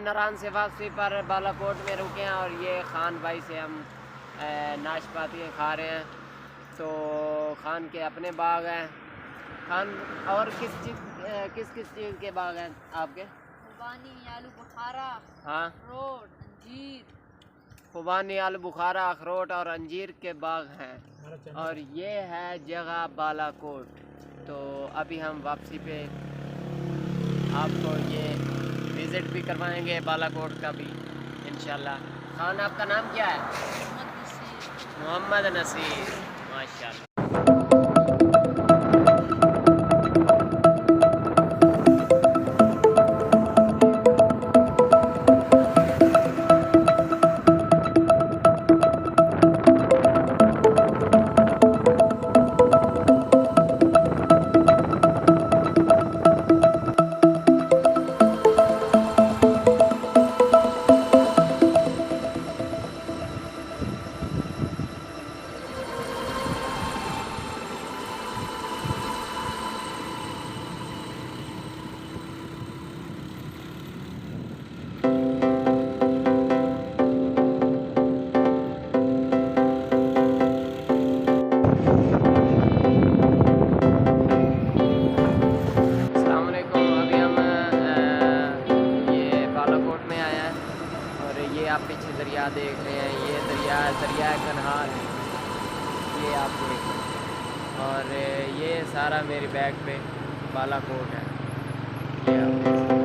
नारायण से वापसी पर बालाकोट में रुके हैं और ये खान भाई से हम नाशपाती खा रहे हैं। तो खान के अपने बाग हैं। खान और किस चीज़ के बाग हैं आपके? खुबानी, आलू बुखारा, हाँ, अखरोट, अंजीर। खुबानी, आलू बुखारा, अखरोट और अंजीर के बाग हैं। और ये है जगह बालाकोट। तो अभी हम वापसी पे आपको ये विज़िट भी करवाएंगे बालाकोट का भी इंशाल्लाह। खान आपका नाम क्या है? मोहम्मद नसीर। माशाल्लाह। आप पीछे दरिया देख रहे हैं, ये दरिया कन्हाल है, ये आप देख रहे हैं। और ये सारा मेरी बैग पे बालाकोट है, ये आप